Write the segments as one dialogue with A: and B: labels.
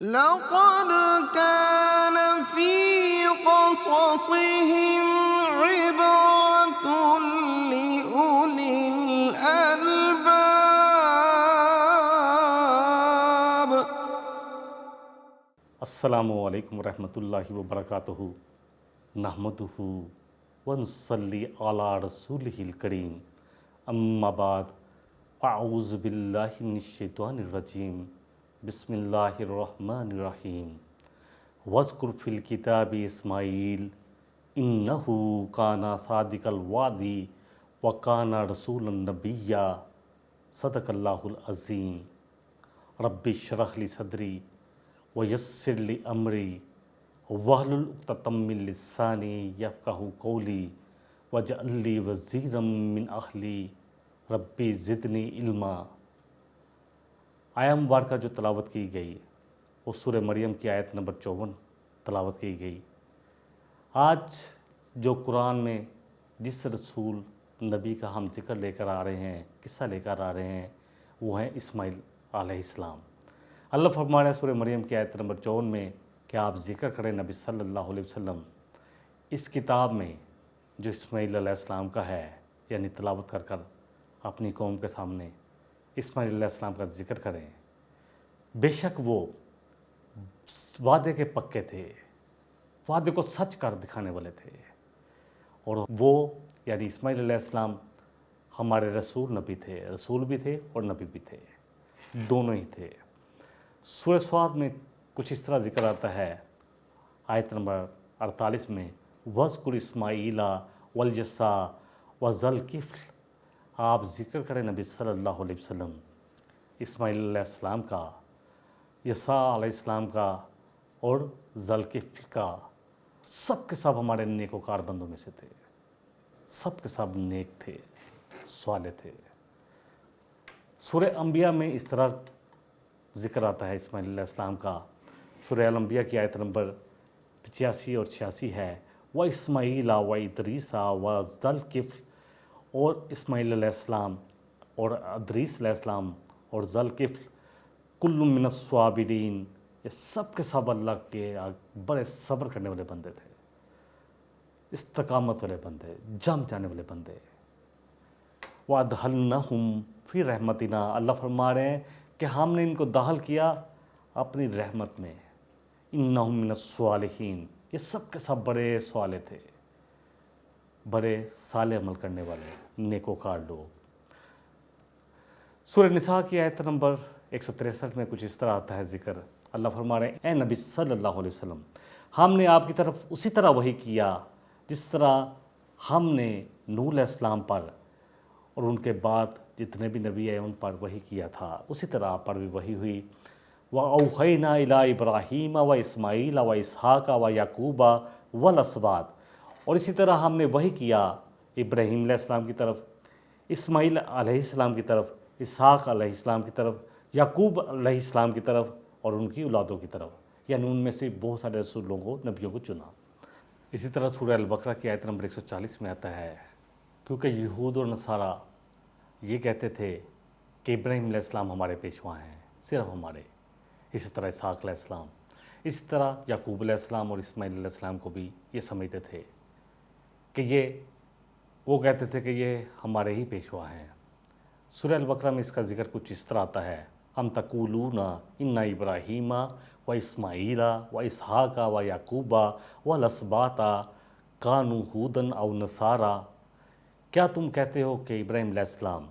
A: لقد كان في قصصهم عبرة لأولي الألباب.
B: السلام علیکم ورحمۃ اللہ وبرکاتہ نحمدہ ونصلی علی رسولہ الکریم اما بعد اعوذ باللہ من الشیطان الرجیم بسم اللہ الرحمن الرحیم واذکر فی الکتاب اسماعیل انہ کان صادق الوعد وکان رسولا نبیا صدق اللہ العظیم رب اشرح لی صدری ویسر لی امری واحلل عقدۃ من لسانی یفقہوا قولی واجعل لی وزیرا من اہلی ربی زدنی علما۔ آیہ مبارکہ جو تلاوت کی گئی وہ سورہ مریم کی آیت نمبر 54 تلاوت کی گئی۔ آج جو قرآن میں جس رسول نبی کا ہم ذکر لے کر آ رہے ہیں، قصہ لے کر آ رہے ہیں، وہ ہیں اسماعیل علیہ السلام۔ اللہ فرما رہا ہے سورہ مریم کی آیت نمبر 54 میں کہ آپ ذکر کریں نبی صلی اللہ علیہ وسلم اس کتاب میں جو اسماعیل علیہ السلام کا ہے، یعنی تلاوت کر کر اپنی قوم کے سامنے اسماعیل علیہ السلام کا ذکر کریں۔ بے شک وہ وعدے کے پکے تھے، وعدے کو سچ کر دکھانے والے تھے، اور وہ یعنی اسماعیل علیہ السلام ہمارے رسول نبی تھے، رسول بھی تھے اور نبی بھی تھے، دونوں ہی تھے۔ سورہ صاد میں کچھ اس طرح ذکر آتا ہے آیت نمبر 48 میں وَاذْكُرْ اسماعیل وَالْيَسَّعَ وَذَا الْكِفْلِ۔ آپ ذکر کریں نبی صلی اللہ علیہ وسلم اسماعیل علیہ السلام کا، یسع علیہ السلام کا اور ذا الکفل کا۔ سب کے سب ہمارے نیکوکار بندوں میں سے تھے، سب کے سب نیک تھے، صالح تھے۔ سورہ انبیاء میں اس طرح ذکر آتا ہے اسماعیل علیہ السلام کا۔ سورہ الانبیاء کی آیت نمبر 85 اور 86 ہے وَإِسْمَعِيلَ وَإِدْرِيسَ وَذَا الْكِفْلِ۔ اور اسماعیل علیہ السلام اور ادریس علیہ السلام اور ذا الکفل کل من الصابرین، یہ سب کے سب اللہ کے بڑے صبر کرنے والے بندے تھے، استقامت والے بندے، جم جانے والے بندے۔ وَأَدْخَلْنَاهُمْ فِي رَحْمَتِنَا، اللہ فرما رہے ہیں کہ ہم نے ان کو داخل کیا اپنی رحمت میں۔ اِنَّهُمْ مِنَ الصَّالِحِينَ، یہ سب کے سب بڑے صالح تھے، بڑے صالح عمل کرنے والے نیکوکار لوگ۔ سورہ نساء کی آیت نمبر 163 میں کچھ اس طرح آتا ہے ذکر، اللہ فرما رہے ہیں اے نبی صلی اللہ علیہ وسلم، ہم نے آپ کی طرف اسی طرح وحی کیا جس طرح ہم نے نوح علیہ السلام پر اور ان کے بعد جتنے بھی نبی ہیں ان پر وحی کیا تھا، اسی طرح آپ پر بھی وحی ہوئی۔ وَأَوْحَيْنَا إِلَىٰ إِبْرَاهِيمَ وَإِسْمَاعِيلَ وَإِسْحَاقَ وَيَعْقُوبَ وَالْأَسْبَاطِ، اور اسی طرح ہم نے وحی کیا ابراہیم علیہ السلام کی طرف، اسماعیل علیہ السلام کی طرف، اسحاق علیہ السلام کی طرف، یعقوب علیہ السلام کی طرف اور ان کی اولادوں کی طرف، یعنی ان میں سے بہت سارے رسولوں کو، نبیوں کو چنا۔ اسی طرح سورہ البقرہ کی آیت نمبر 140 میں آتا ہے کیونکہ یہود اور نصارہ یہ کہتے تھے کہ ابراہیم علیہ السلام ہمارے پیشوا ہیں، صرف ہمارے، اسی طرح اسحاق علیہ السلام، اسی طرح یعقوب علیہ السلام اور اسماعیل علیہ السلام کو بھی یہ سمجھتے تھے کہ وہ کہتے تھے کہ یہ ہمارے ہی پیشوا ہیں۔ سورہ البقرہ میں اس کا ذکر کچھ اس طرح آتا ہے ہم تقولون ان ابراہیم و اسماعیل و اسحاق و یعقوب والاسباط کانوا ھودا او نصارا، کیا تم کہتے ہو کہ ابراہیم علیہ السلام،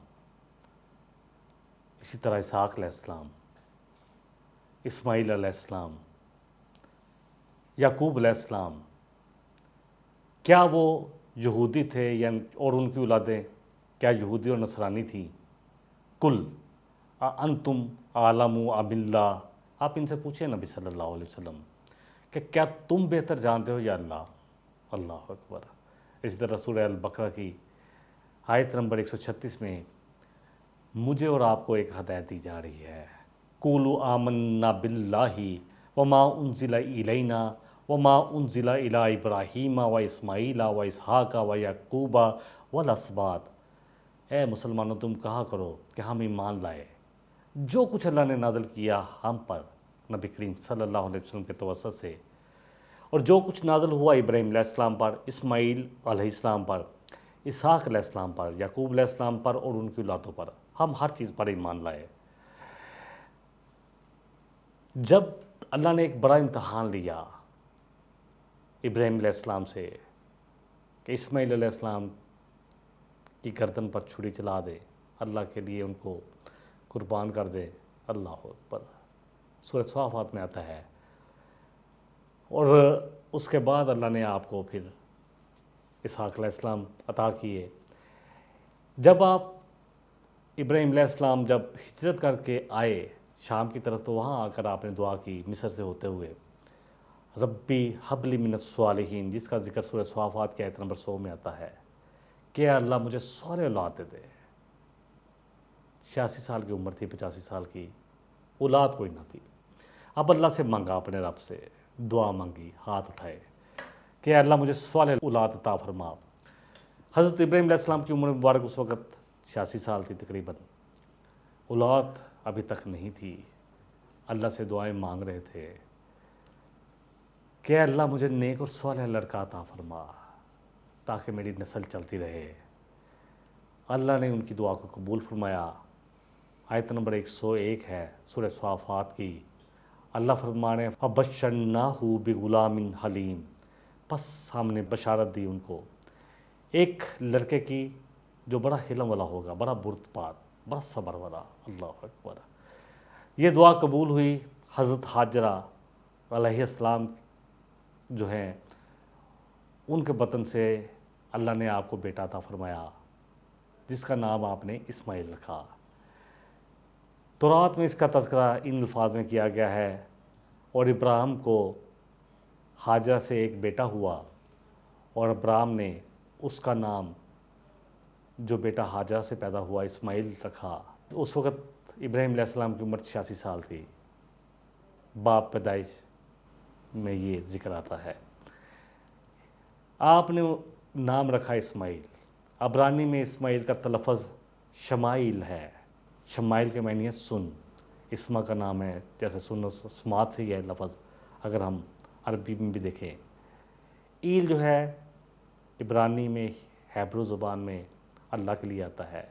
B: اسی طرح اسحاق علیہ السلام، اسماعیل علیہ السلام، یعقوب علیہ السلام، کیا وہ یہودی تھے یا اور ان کی اولادیں کیا یہودی اور نصرانی تھیں؟ کل انتم عالم ام اللہ، آپ ان سے پوچھیں نبی صلی اللہ علیہ وسلم کہ کیا تم بہتر جانتے ہو یا اللہ؟ اللہ اکبر۔ اسی طرح سورہ البقرہ کی آیت نمبر 136 میں مجھے اور آپ کو ایک ہدایت دی جا رہی ہے قولوا آمنا باللہ وما انزل الینا وما انزل الی ابراہیم و اسماعیل و اسحاق و یعقوب والاسباط، اے مسلمانوں تم کہا کرو کہ ہم ایمان لائے جو کچھ اللہ نے نازل کیا ہم پر، نبی کریم صلی اللہ علیہ وسلم کے توسط سے، اور جو کچھ نازل ہوا ابراہیم علیہ السلام پر، اسماعیل علیہ السلام پر، اسحاق علیہ السلام پر، یعقوب علیہ السلام پر اور ان کی اولادوں پر، ہم ہر چیز پر ایمان لائے۔ جب اللہ نے ایک بڑا امتحان لیا ابراہیم علیہ السلام سے کہ اسماعیل علیہ السلام کی گردن پر چھری چلا دے، اللہ کے لیے ان کو قربان کر دے، اللہ اکبر، سورہ صافات میں آتا ہے، اور اس کے بعد اللہ نے آپ کو پھر اسحاق علیہ السلام عطا کیے۔ جب آپ ابراہیم علیہ السلام جب ہجرت کر کے آئے شام کی طرف، تو وہاں آ کر آپ نے دعا کی مصر سے ہوتے ہوئے، ربی حب لی من الصالحین، جس کا ذکر سورہ صافات کی آیت نمبر 100 میں آتا ہے کہ اللہ مجھے صالح اولاد دے دے۔ 86 سال کی عمر تھی، 85 سال کی، اولاد کوئی نہ تھی۔ اب اللہ سے مانگا، اپنے رب سے دعا مانگی، ہاتھ اٹھائے کہ اللہ مجھے صالح اولاد عطا فرما۔ حضرت ابراہیم علیہ السلام کی عمر مبارک اس وقت 86 سال تھی تقریباً، اولاد ابھی تک نہیں تھی، اللہ سے دعائیں مانگ رہے تھے کہ اللہ مجھے نیک اور صالح لڑکا عطا فرما تاکہ میری نسل چلتی رہے۔ اللہ نے ان کی دعا کو قبول فرمایا۔ آیت نمبر 101 ہے سورہ صافات کی، اللہ فرمانے فَبَشَّرْنَاهُ بِغُلَامٍ حلیم، پس ہم نے بشارت دی ان کو ایک لڑکے کی جو بڑا حلم والا ہوگا، بڑا بردبار، بڑا صبر والا۔ اللہ اکبر۔ یہ دعا قبول ہوئی۔ حضرت حاجرہ علیہ السلام جو ہیں، ان کے بطن سے اللہ نے آپ کو بیٹا عطا فرمایا جس کا نام آپ نے اسماعیل رکھا۔ تورات میں اس کا تذکرہ ان الفاظ میں کیا گیا ہے، اور ابراہیم کو حاجرہ سے ایک بیٹا ہوا، اور ابراہیم نے اس کا نام جو بیٹا حاجرہ سے پیدا ہوا اسماعیل رکھا۔ اس وقت ابراہیم علیہ السلام کی عمر 86 سال تھی۔ باب پیدائش میں یہ ذکر آتا ہے۔ آپ نے نام رکھا اسماعیل۔ عبرانی میں اسماعیل کا تلفظ شمائل ہے۔ شمائل کے معنی ہے سن، اسما کا نام ہے، جیسے سن و سماعت سے یہ لفظ اگر ہم عربی میں بھی دیکھیں۔ ایل جو ہے عبرانی میں، ہیبرو زبان میں اللہ کے لیے آتا ہے،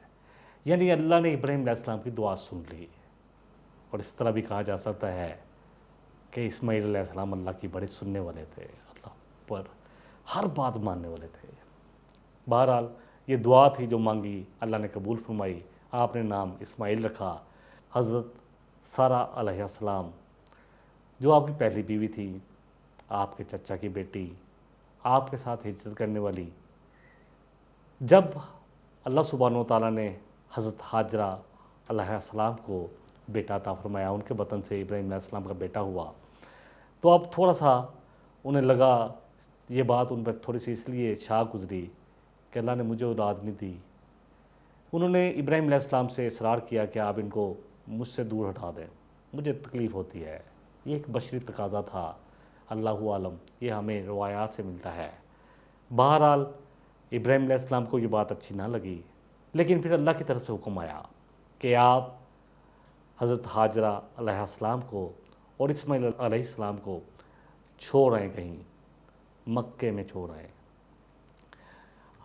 B: یعنی اللہ نے ابراہیم علیہ السلام کی دعا سن لی۔ اور اس طرح بھی کہا جا سکتا ہے کہ اسماعیل علیہ السلام اللہ کی بڑے سننے والے تھے، اللہ پر ہر بات ماننے والے تھے۔ بہرحال یہ دعا تھی جو مانگی، اللہ نے قبول فرمائی، آپ نے نام اسماعیل رکھا۔ حضرت سارہ علیہ السلام جو آپ کی پہلی بیوی تھی، آپ کے چچا کی بیٹی، آپ کے ساتھ ہجرت کرنے والی، جب اللہ سبحانہ و تعالیٰ نے حضرت حاجرہ علیہ السلام کو بیٹا عطا فرمایا، ان کے بطن سے ابراہیم علیہ السلام کا بیٹا ہوا، تو اب تھوڑا سا انہیں لگا، یہ بات ان پر تھوڑی سی اس لیے شاک گزری کہ اللہ نے مجھے اولاد نہیں دی۔ انہوں نے ابراہیم علیہ السلام سے اصرار کیا کہ آپ ان کو مجھ سے دور ہٹا دیں، مجھے تکلیف ہوتی ہے۔ یہ ایک بشری تقاضا تھا، اللہ عالم، یہ ہمیں روایات سے ملتا ہے۔ بہرحال ابراہیم علیہ السلام کو یہ بات اچھی نہ لگی، لیکن پھر اللہ کی طرف سے حکم آیا کہ آپ حضرت حاجرہ علیہ السلام کو اور اسماعیل علیہ السلام کو چھوڑ آئیں، کہیں مکے میں چھوڑ آئیں۔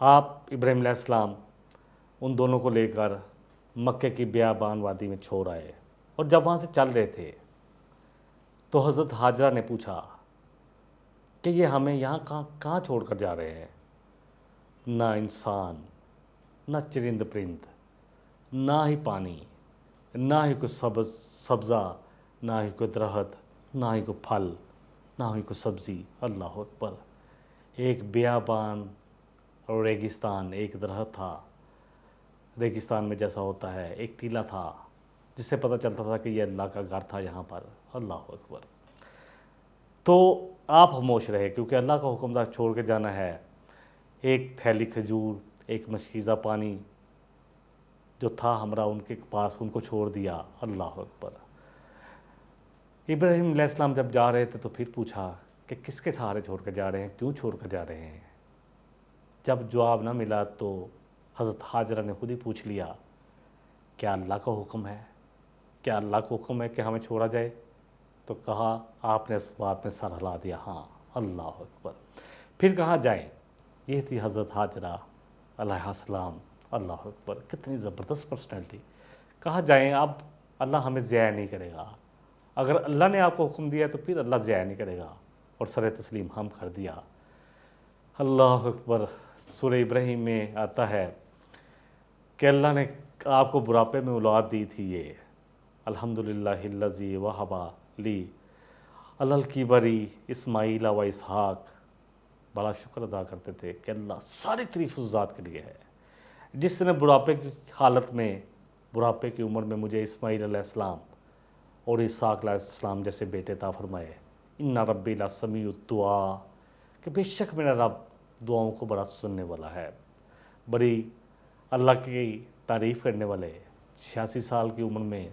B: آپ ابراہیم علیہ السلام ان دونوں کو لے کر مکے کی بیابان وادی میں چھوڑ آئے، اور جب وہاں سے چل رہے تھے تو حضرت حاجرہ نے پوچھا کہ یہ ہمیں یہاں کہاں چھوڑ کر جا رہے ہیں؟ نہ انسان، نہ چرند پرند، نہ ہی پانی، نہ ہی کوئی سبزہ، نہ ہی کوئی درخت، نہ ہی کوئی پھل، نہ ہی کوئی سبزی۔ اللہ اکبر۔ ایک بیابان اور ریگستان، ایک درخت تھا ریگستان میں جیسا ہوتا ہے، ایک ٹیلا تھا جس سے پتہ چلتا تھا کہ یہ اللہ کا گھر تھا یہاں پر۔ اللہ اکبر۔ تو آپ خاموش رہے کیونکہ اللہ کا حکم تھا چھوڑ کے جانا ہے۔ ایک تھیلی کھجور، ایک مشکیزہ پانی جو تھا ہمراہ ان کے پاس، ان کو چھوڑ دیا۔ اللہ اکبر۔ ابراہیم علیہ السلام جب جا رہے تھے تو پھر پوچھا کہ کس کے سہارے چھوڑ کر جا رہے ہیں، کیوں چھوڑ کر جا رہے ہیں؟ جب جواب نہ ملا تو حضرت حاجرہ نے خود ہی پوچھ لیا، کیا اللہ کا حکم ہے؟ کیا اللہ کو حکم ہے کہ ہمیں چھوڑا جائے؟ تو کہا آپ نے اس بات میں سر ہلا دیا، ہاں اللہ اکبر۔ پھر کہاں جائیں؟ یہ تھی حضرت حاجرہ علیہ السلام، اللہ اکبر، کتنی زبردست پرسنالٹی۔ کہاں جائیں؟ اب اللہ ہمیں ضائع نہیں کرے گا، اگر اللہ نے آپ کو حکم دیا تو پھر اللہ ضائع نہیں کرے گا، اور سر تسلیم ہم کر دیا۔ اللہ اکبر۔ سورہ ابراہیم میں آتا ہے کہ اللہ نے آپ کو بڑھاپے میں اولاد دی تھی، یہ الحمدللہ الذی وہب لی علی الکبر اسماعیل و اسحاق۔ بڑا شکر ادا کرتے تھے کہ اللہ ساری تعریف اس ذات کے لیے ہے جس نے بڑھاپے کی حالت میں، بڑھاپے کی عمر میں مجھے اسماعیل علیہ السلام اور اسحاق علیہ السلام جیسے بیٹے عطا فرمائے۔ ان ربی لسمیع الدعاء، کہ بے شک میرا رب دعاؤں کو بڑا سننے والا ہے، بڑی اللہ کی تعریف کرنے والے۔ 86 سال کی عمر میں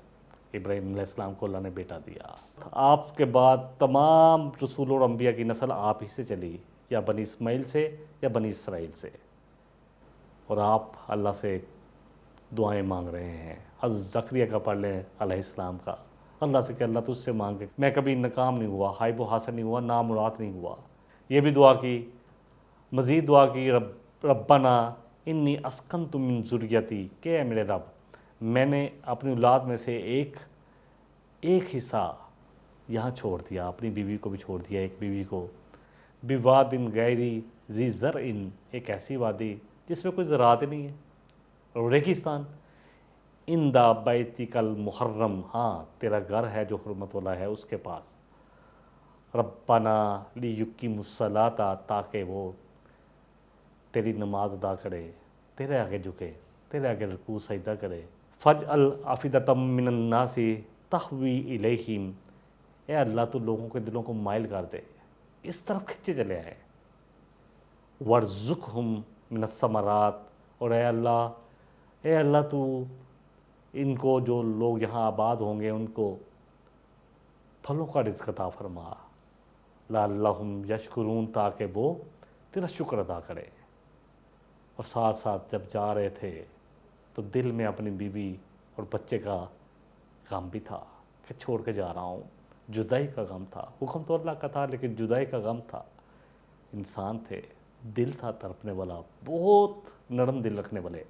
B: ابراہیم علیہ السلام کو اللہ نے بیٹا دیا۔ آپ کے بعد تمام رسول اور انبیاء کی نسل آپ ہی سے چلی، یا بنی اسماعیل سے یا بنی اسرائیل سے، اور آپ اللہ سے دعائیں مانگ رہے ہیں۔ حضرت زکریا کا پڑھ لیں علیہ السلام کا، اللہ سے کہ اللہ تجھ سے مانگ، میں کبھی ناکام نہیں ہوا، حائب و حاصل نہیں ہوا، نامراد نہیں ہوا۔ یہ بھی دعا کی، مزید دعا کی، ربنا انی اسکنت من ذریتی، کہ اے میرے رب میں نے اپنی اولاد میں سے ایک حصہ یہاں چھوڑ دیا، اپنی بیوی کو بھی چھوڑ دیا، ایک بیوی کو، بواد غیری ذی زرع، ایک ایسی وادی جس میں کوئی زراعت نہیں ہے، اور ریگستان، ان دا بیتک المحرم، ہاں تیرا گھر ہے جو حرمت والا ہے اس کے پاس، ربنا لیقیموا الصلاۃ، تاکہ وہ تیری نماز ادا کرے، تیرے آگے جھکے، تیرے آگے رکوع سجدہ کرے، فاجعل افئدۃ من الناس تہوی الیہم، اے اللہ تو لوگوں کے دلوں کو مائل کر دے، اس طرف کھنچے چلے آئے، وارزقہم من الثمرات، اور اے اللہ تو ان کو، جو لوگ یہاں آباد ہوں گے، ان کو پھلوں کا رزق عطا فرما، لعلہم یشکرون، تاکہ وہ تیرا شکر ادا کرے۔ اور ساتھ ساتھ جب جا رہے تھے تو دل میں اپنی بیوی اور بچے کا غم بھی تھا کہ چھوڑ کے جا رہا ہوں، جدائی کا غم تھا، حکم تو اللہ کا تھا لیکن جدائی کا غم تھا۔ انسان تھے، دل تھا تڑپنے والا، بہت نرم دل رکھنے والے۔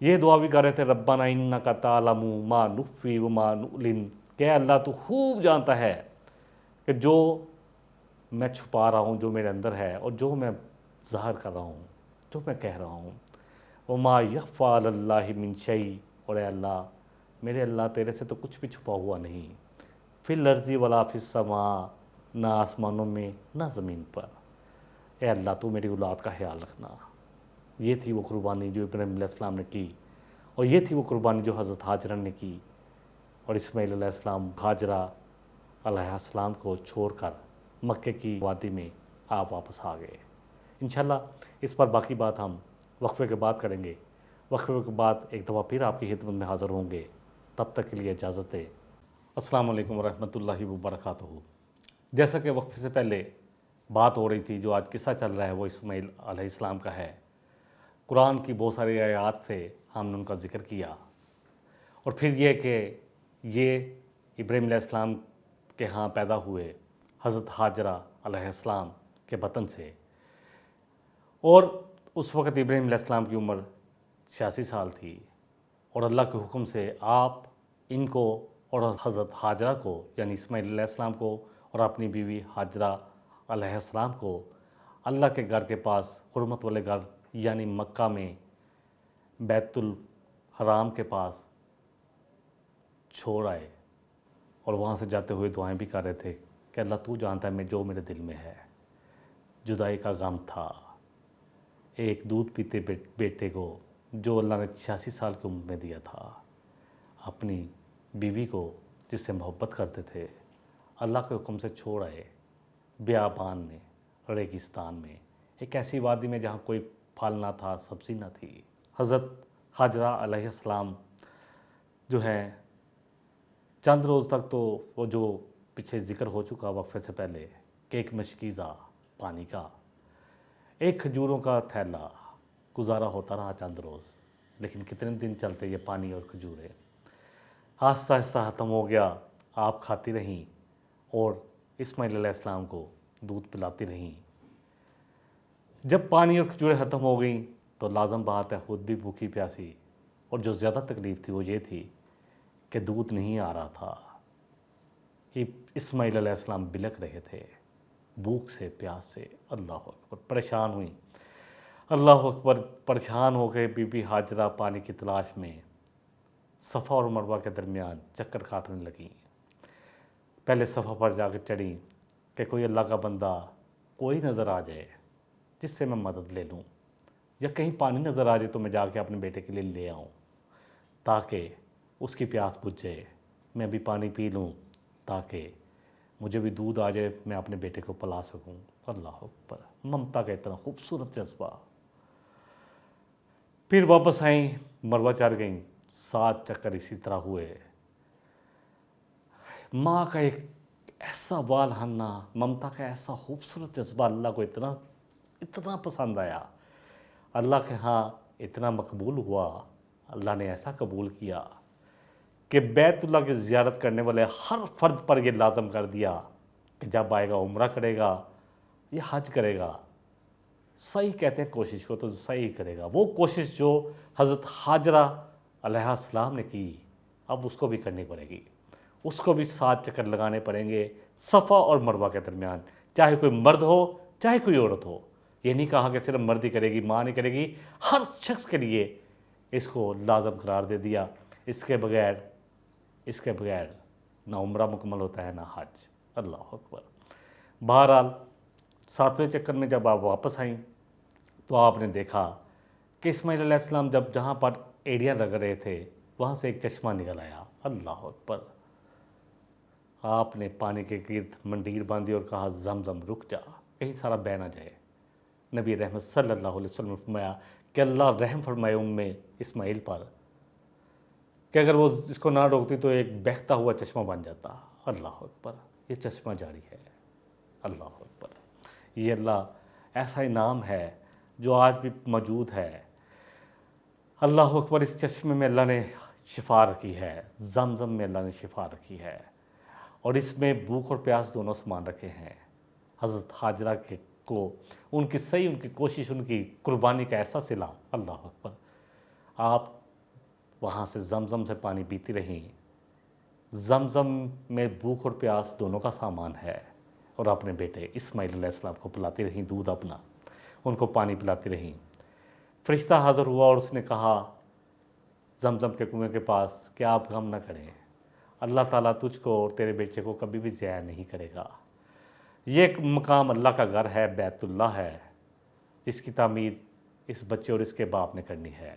B: یہ دعا بھی کر رہے تھے، ربنا انک تعلم ما نخفی وما نعلن، کہ اللہ تو خوب جانتا ہے کہ جو میں چھپا رہا ہوں، جو میرے اندر ہے، اور جو میں ظاہر کر رہا ہوں، جو میں کہہ رہا ہوں، وما یخفی علی اللہ من شیء، اور اے اللہ میرے اللہ تیرے سے تو کچھ بھی چھپا ہوا نہیں، فی الارض ولا فی السماء، نہ آسمانوں میں نہ زمین پر، اے اللہ تو میری اولاد کا خیال رکھنا۔ یہ تھی وہ قربانی جو ابراہیم علیہ السلام نے کی، اور یہ تھی وہ قربانی جو حضرت حاجرہ نے کی، اور اسماعیل علیہ السلام حاجرہ علیہ السلام کو چھوڑ کر مکے کی وادی میں آپ واپس آ گئے۔ انشاءاللہ اس پر باقی بات ہم وقفے کے بعد کریں گے۔ وقفے کے بعد ایک دفعہ پھر آپ کی خدمت میں حاضر ہوں گے، تب تک کے لیے اجازت دیں۔ السلام علیکم ورحمۃ اللہ وبرکاتہ۔ جیسا کہ وقفے سے پہلے بات ہو رہی تھی، جو آج قصہ چل رہا ہے وہ اسماعیل علیہ السلام کا ہے۔ قرآن کی بہت ساری آیات سے ہم نے ان کا ذکر کیا، اور پھر یہ کہ یہ ابراہیم علیہ السلام کے ہاں پیدا ہوئے حضرت حاجرہ علیہ السلام کے بطن سے، اور اس وقت ابراہیم علیہ السلام کی عمر 86 سال تھی، اور اللہ کے حکم سے آپ ان کو اور حضرت حاجرہ کو، یعنی اسماعیل علیہ السلام کو اور اپنی بیوی حاجرہ علیہ السلام کو اللہ کے گھر کے پاس، حرمت والے گھر یعنی مکہ میں بیت الحرام کے پاس چھوڑ آئے، اور وہاں سے جاتے ہوئے دعائیں بھی کر رہے تھے کہ اللہ تو جانتا ہے جو میرے دل میں ہے۔ جدائی کا غم تھا، ایک دودھ پیتے بیٹے کو جو اللہ نے 86 سال کی عمر میں دیا تھا، اپنی بیوی کو جس سے محبت کرتے تھے، اللہ کے حکم سے چھوڑ آئے بیابان میں، ریگستان میں، ایک ایسی وادی میں جہاں کوئی پھل نہ تھا، سبزی نہ تھی۔ حضرت حاجرہ علیہ السلام جو ہیں، چند روز تک تو وہ جو پیچھے ذکر ہو چکا وقفے سے پہلے کہ ایک مشکیزہ پانی کا، ایک کھجوروں کا تھیلا، گزارا ہوتا رہا چند روز، لیکن کتنے دن چلتے یہ پانی اور کھجوریں؟ آہستہ آہستہ ختم ہو گیا، آپ کھاتی رہیں، اور اسماعیل علیہ السلام کو دودھ پلاتی رہیں۔ جب پانی اور کھجوریں ختم ہو گئیں تو لازم بات ہے خود بھی بھوکی پیاسی، اور جو زیادہ تکلیف تھی وہ یہ تھی کہ دودھ نہیں آ رہا تھا۔ اسماعیل علیہ السلام بلک رہے تھے بھوک سے، پیاس سے۔ اللہ اکبر، پریشان ہوئیں۔ اللہ اکبر، پریشان ہو کے بی بی ہاجرہ پانی کی تلاش میں صفا اور مروہ کے درمیان چکر کاٹنے لگیں۔ پہلے صفا پر جا کے چڑھیں کہ کوئی اللہ کا بندہ کوئی نظر آ جائے جس سے میں مدد لے لوں، یا کہیں پانی نظر آ جائے تو میں جا کے اپنے بیٹے کے لیے لے آؤں تاکہ اس کی پیاس بجھ جائے، میں بھی پانی پی لوں تاکہ مجھے بھی دودھ آ جائے، میں اپنے بیٹے کو پلا سکوں۔ اللہ اکبر، ممتا کا اتنا خوبصورت جذبہ۔ پھر واپس آئیں، مروہ چڑھ گئیں، 7 چکر اسی طرح ہوئے۔ ماں کا ایک ایسا والہانہ، ممتا کا ایسا خوبصورت جذبہ اللہ کو اتنا پسند آیا، اللہ کے ہاں اتنا مقبول ہوا، اللہ نے ایسا قبول کیا کہ بیت اللہ کی زیارت کرنے والے ہر فرد پر یہ لازم کر دیا کہ جب آئے گا عمرہ کرے گا یا حج کرے گا، صحیح کہتے ہیں کوشش کو، تو صحیح کرے گا۔ وہ کوشش جو حضرت ہاجرہ علیہ السلام نے کی، اب اس کو بھی کرنی پڑے گی، اس کو بھی 7 چکر لگانے پڑیں گے صفا اور مروہ کے درمیان، چاہے کوئی مرد ہو چاہے کوئی عورت ہو۔ یہ نہیں کہا کہ صرف مرد ہی کرے گی، ماں نہیں کرے گی، ہر شخص کے لیے اس کو لازم قرار دے دیا۔ اس کے بغیر نہ عمرہ مکمل ہوتا ہے نہ حج۔ اللہ اکبر۔ بہرحال 7ویں چکر میں جب آپ واپس آئیں تو آپ نے دیکھا کہ اسماعیل علیہ السلام جہاں پر ایڑیاں لگ رہے تھے وہاں سے ایک چشمہ نکل آیا۔ اللہ اکبر۔ آپ نے پانی کے گرد منڈیر باندھی اور کہا زمزم رک جا، کہیں سارا بہہ نہ جائے۔ نبی رحمت صلی اللہ علیہ وسلم نے فرمایا کہ اللہ رحم فرمائے اسماعیل پر کہ اگر وہ اس کو نہ روکتی تو ایک بہتا ہوا چشمہ بن جاتا۔ اللہ اکبر، یہ چشمہ جاری ہے۔ اللہ اکبر، یہ اللہ ایسا انعام ہے جو آج بھی موجود ہے۔ اللہ اکبر، اس چشمے میں اللہ نے شفا رکھی ہے، زمزم میں اللہ نے شفا رکھی ہے، اور اس میں بھوک اور پیاس دونوں سامان رکھے ہیں۔ حضرت ہاجرہ کو ان کی کوشش، ان کی قربانی کا ایسا صلہ۔ اللہ اکبر، آپ وہاں سے زمزم سے پانی پیتی رہیں۔ زمزم میں بھوک اور پیاس دونوں کا سامان ہے، اور اپنے بیٹے اسماعیل علیہ السلام کو پلاتی رہیں دودھ اپنا، ان کو پانی پلاتی رہیں۔ فرشتہ حاضر ہوا اور اس نے کہا زمزم کے کنویں کے پاس کہ آپ غم نہ کریں، اللہ تعالیٰ تجھ کو اور تیرے بیٹے کو کبھی بھی ضائع نہیں کرے گا۔ یہ ایک مقام اللہ کا گھر ہے، بیت اللہ ہے، جس کی تعمیر اس بچے اور اس کے باپ نے کرنی ہے۔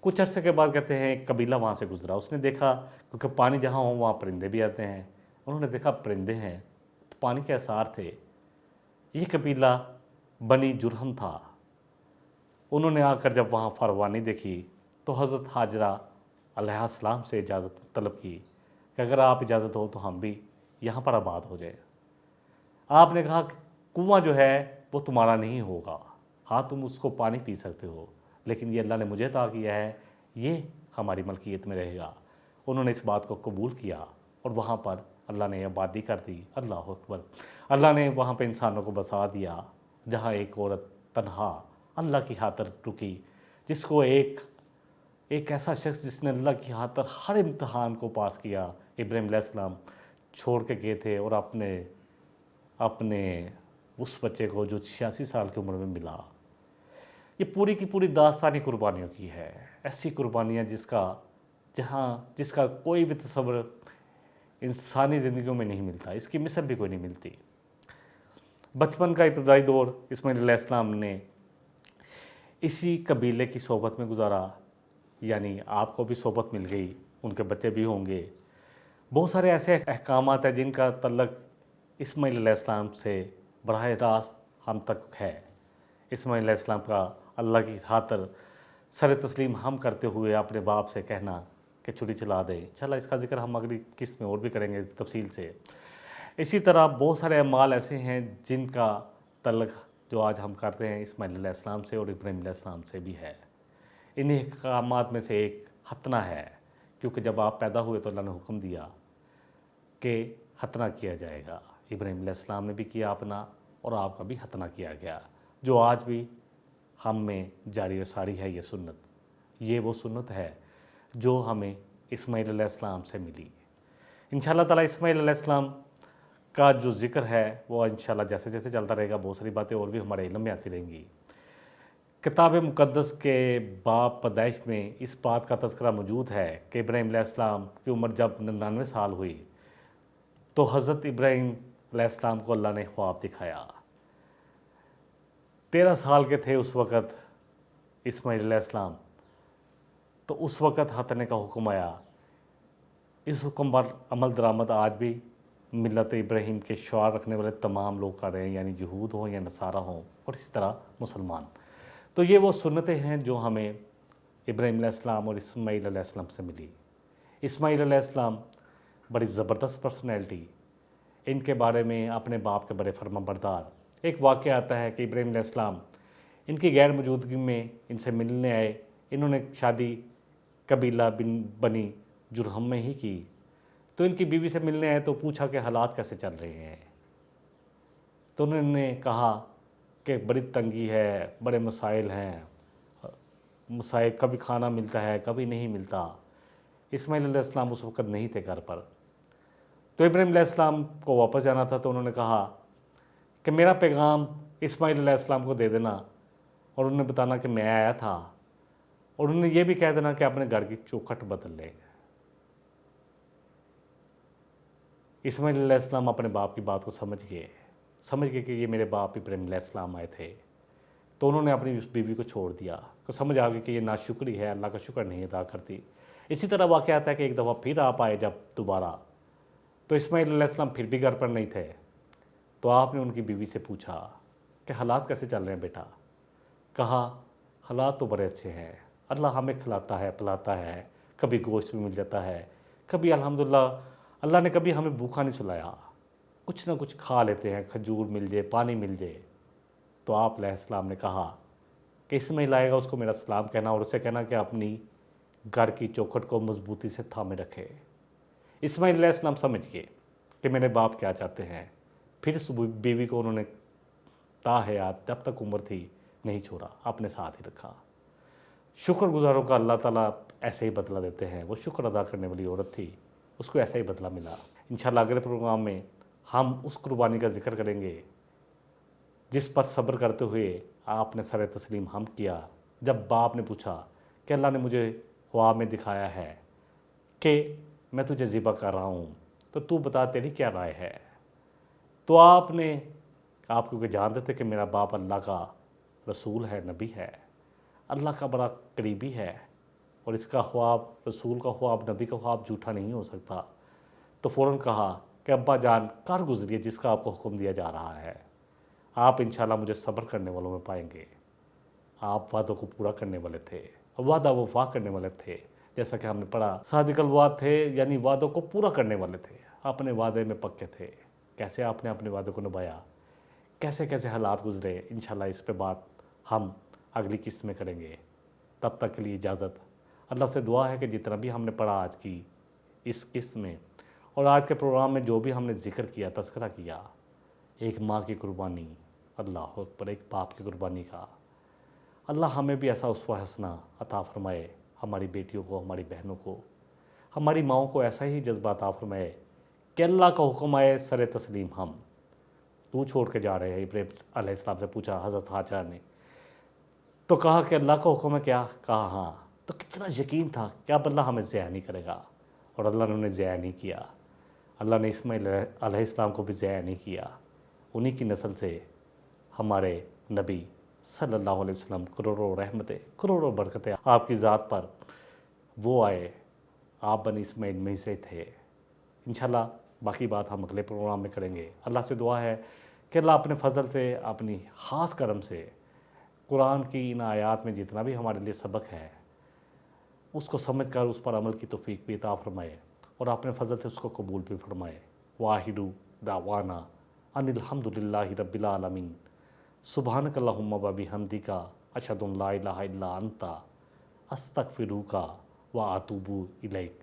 B: کچھ عرصے کے بعد کہتے ہیں ایک قبیلہ وہاں سے گزرا، اس نے دیکھا کیونکہ پانی جہاں ہو وہاں پرندے بھی آتے ہیں، انہوں نے دیکھا پرندے ہیں، پانی کے آثار تھے۔ یہ قبیلہ بنی جرہم تھا۔ انہوں نے آ کر جب وہاں فروانی دیکھی تو حضرت ہاجرہ علیہ السلام سے اجازت طلب کی کہ اگر آپ اجازت ہو تو ہم بھی یہاں پر آباد ہو جائیں۔ آپ نے کہا کہ کنواں جو ہے وہ تمہارا نہیں ہوگا، ہاں تم اس کو پانی پی سکتے ہو، لیکن یہ اللہ نے مجھے عطا کیا ہے، یہ ہماری ملکیت میں رہے گا۔ انہوں نے اس بات کو قبول کیا اور وہاں پر اللہ نے آبادی کر دی۔ اللہ اکبر، اللہ نے وہاں پہ انسانوں کو بسا دیا، جہاں ایک عورت تنہا اللہ کی خاطر رکی، جس کو ایک ایسا شخص جس نے اللہ کی خاطر ہر امتحان کو پاس کیا، ابراہیم علیہ السلام چھوڑ کے گئے تھے، اور اپنے اس بچے کو جو 86 سال کی عمر میں ملا۔ یہ پوری کی پوری داستانی قربانیوں کی ہے، ایسی قربانیاں جس کا کوئی بھی تصور انسانی زندگیوں میں نہیں ملتا، اس کی مثل بھی کوئی نہیں ملتی۔ بچپن کا ابتدائی دور اسماعیل علیہ السلام نے اسی قبیلے کی صحبت میں گزارا، یعنی آپ کو بھی صحبت مل گئی، ان کے بچے بھی ہوں گے۔ بہت سارے ایسے احکامات ہیں جن کا تعلق اسماعیل علیہ السلام سے براہ راست ہم تک ہے۔ اسماعیل علیہ السلام کا اللہ کی خاطر سر تسلیم ہم کرتے ہوئے اپنے باپ سے کہنا کہ چھری چلا دے۔ انشاءاللہ اس کا ذکر ہم اگلی قسط میں اور بھی کریں گے تفصیل سے۔ اسی طرح بہت سارے اعمال ایسے ہیں جن کا تعلق جو آج ہم کرتے ہیں اسماعیل علیہ السلام سے اور ابراہیم علیہ السلام سے بھی ہے۔ انہی احکامات میں سے ایک ختنہ ہے، کیونکہ جب آپ پیدا ہوئے تو اللہ نے حکم دیا کہ ختنہ کیا جائے گا۔ ابراہیم علیہ السلام نے بھی کیا اپنا، اور آپ کا بھی ختنہ کیا گیا، جو آج بھی ہم میں جاری و ساری ہے۔ یہ سنت، یہ وہ سنت ہے جو ہمیں اسماعیل علیہ السلام سے ملی۔ انشاءاللہ تعالیٰ اسماعیل علیہ السلام کا جو ذکر ہے وہ انشاءاللہ جیسے جیسے چلتا رہے گا، بہت ساری باتیں اور بھی ہمارے علم میں آتی رہیں گی۔ کتاب مقدس کے باب پیدائش میں اس بات کا تذکرہ موجود ہے کہ ابراہیم علیہ السلام کی عمر جب 99 سال ہوئی تو حضرت ابراہیم علیہ السلام کو اللہ نے خواب دکھایا۔ 13 سال کے تھے اس وقت اسماعیل علیہ السلام، تو اس وقت ختنے کا حکم آیا۔ اس حکم پر عمل درآمد آج بھی ملت ابراہیم کے شعار رکھنے والے تمام لوگ کر رہے ہیں، یعنی یہود ہوں یا نصارہ ہوں، اور اسی طرح مسلمان۔ تو یہ وہ سنتیں ہیں جو ہمیں ابراہیم علیہ السلام اور اسماعیل علیہ السلام سے ملی۔ اسماعیل علیہ السلام بڑی زبردست پرسنالٹی، ان کے بارے میں اپنے باپ کے بڑے فرما بردار۔ ایک واقعہ آتا ہے کہ ابراہیم علیہ السلام ان کی غیر موجودگی میں ان سے ملنے آئے۔ انہوں نے شادی قبیلہ بنی جرہم میں ہی کی، تو ان کی بیوی سے ملنے آئے تو پوچھا کہ حالات کیسے چل رہے ہیں، تو انہوں نے کہا کہ بڑی تنگی ہے، بڑے مسائل ہیں، مسائل کبھی کھانا ملتا ہے کبھی نہیں ملتا۔ اسماعیل علیہ السلام اس وقت نہیں تھے گھر پر، تو ابراہیم علیہ السلام کو واپس جانا تھا، تو انہوں نے کہا کہ میرا پیغام اسماعیل علیہ السلام کو دے دینا، اور انہوں نے بتانا کہ میں آیا تھا، اور انہوں نے یہ بھی کہہ دینا کہ اپنے گھر کی چوکھٹ بدل لے۔ اسماعیل علیہ السلام اپنے باپ کی بات کو سمجھ گئے کہ یہ میرے باپ ابراہیم علیہ السلام آئے تھے، تو انہوں نے اپنی بیوی کو چھوڑ دیا، تو سمجھ آ گئی کہ یہ ناشکری ہے، اللہ کا شکر نہیں ادا کرتی۔ اسی طرح واقعہ آتا ہے کہ ایک دفعہ پھر آپ آئے جب دوبارہ، تو اسماعیل علیہ السلام پھر بھی گھر پر نہیں تھے، تو آپ نے ان کی بیوی سے پوچھا کہ حالات کیسے چل رہے ہیں بیٹا؟ کہا حالات تو بڑے اچھے ہیں، اللہ ہمیں کھلاتا ہے پلاتا ہے، کبھی گوشت بھی مل جاتا ہے، کبھی الحمدللہ اللہ نے کبھی ہمیں بھوکا نہیں سلایا، کچھ نہ کچھ کھا لیتے ہیں، کھجور مل جائے، پانی مل جائے۔ تو آپ علیہ السلام نے کہا کہ اسماعیل آئے گا اس کو میرا سلام کہنا، اور اسے کہنا کہ اپنی گھر کی چوکھٹ کو مضبوطی سے تھامے رکھے۔ اسماعیل علیہ السلام سمجھ گئے کہ میرے باپ کیا چاہتے ہیں، پھر اس بیوی کو انہوں نے تا حیات جب تک عمر تھی نہیں چھوڑا، اپنے ساتھ ہی رکھا۔ شکر گزاروں کا اللہ تعالیٰ ایسے ہی بدلہ دیتے ہیں، وہ شکر ادا کرنے والی عورت تھی، اس کو ایسا ہی بدلہ ملا۔ انشاءاللہ اگلے پروگرام میں ہم اس قربانی کا ذکر کریں گے جس پر صبر کرتے ہوئے آپ نے سر تسلیم ہم کیا، جب باپ نے پوچھا کہ اللہ نے مجھے خواب میں دکھایا ہے کہ میں تجھے ذبح کر رہا ہوں، تو بتا تیری کیا رائے ہے؟ تو آپ کیونکہ جانتے تھے کہ میرا باپ اللہ کا رسول ہے، نبی ہے، اللہ کا بڑا قریبی ہے، اور اس کا خواب، رسول کا خواب، نبی کا خواب جھوٹا نہیں ہو سکتا، تو فوراً کہا کہ ابا جان کر گزریے جس کا آپ کو حکم دیا جا رہا ہے، آپ انشاءاللہ مجھے صبر کرنے والوں میں پائیں گے۔ آپ وعدوں کو پورا کرنے والے تھے، وعدہ وفا کرنے والے تھے، جیسا کہ ہم نے پڑھا صادق الوعد تھے، یعنی وعدوں کو پورا کرنے والے تھے، اپنے وعدے میں پکے تھے۔ کیسے آپ نے اپنے وعدے کو نبھایا، کیسے کیسے حالات گزرے، انشاءاللہ اس پہ بات ہم اگلی قسط میں کریں گے۔ تب تک کے لیے اجازت۔ اللہ سے دعا ہے کہ جتنا بھی ہم نے پڑھا آج کی اس قسط میں اور آج کے پروگرام میں جو بھی ہم نے ذکر کیا، تذکرہ کیا، ایک ماں کی قربانی، اللہ اکبر، ایک باپ کی قربانی کا، اللہ ہمیں بھی ایسا اسوہ حسنہ عطا فرمائے، ہماری بیٹیوں کو، ہماری بہنوں کو، ہماری ماؤں کو ایسا ہی جذبہ عطا فرمائے کہ اللہ کا حکم آئے سر تسلیم ہم تو چھوڑ کے جا رہے ہیں۔ ابراہیم علیہ السلام سے پوچھا حضرت حاجرہ نے، تو کہا کہ اللہ کا حکم ہے کیا؟ کہا ہاں۔ تو کتنا یقین تھا کہ اب اللہ ہمیں ضائع نہیں کرے گا، اور اللہ نے انہیں ضائع نہیں کیا۔ اللہ نے اسماعیل علیہ السلام کو بھی ضائع نہیں کیا۔ انہی کی نسل سے ہمارے نبی صلی اللہ علیہ وسلم کروڑوں رحمتیں، کروڑوں برکتیں آپ کی ذات پر وہ آئے، آپ بنی اسماعیل میں سے تھے۔ انشاءاللہ باقی بات ہم اگلے پروگرام میں کریں گے۔ اللہ سے دعا ہے کہ اللہ اپنے فضل سے، اپنی خاص کرم سے قرآن کی ان آیات میں جتنا بھی ہمارے لیے سبق ہے اس کو سمجھ کر اس پر عمل کی توفیق بھی عطا فرمائے، اور اپنے فضل سے اس کو قبول بھی فرمائے۔ وآخر دعوانا ان الحمد للہ رب العالمین، سبحانک اللہم وبحمدک، اشہد ان لا الہ الا انت، استغفرک واتوب الیک۔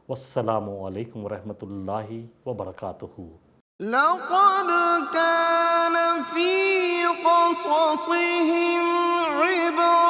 B: والسلام علیکم ورحمۃ اللہ وبرکاتہ.
A: لقد كان في قصصهم عبرة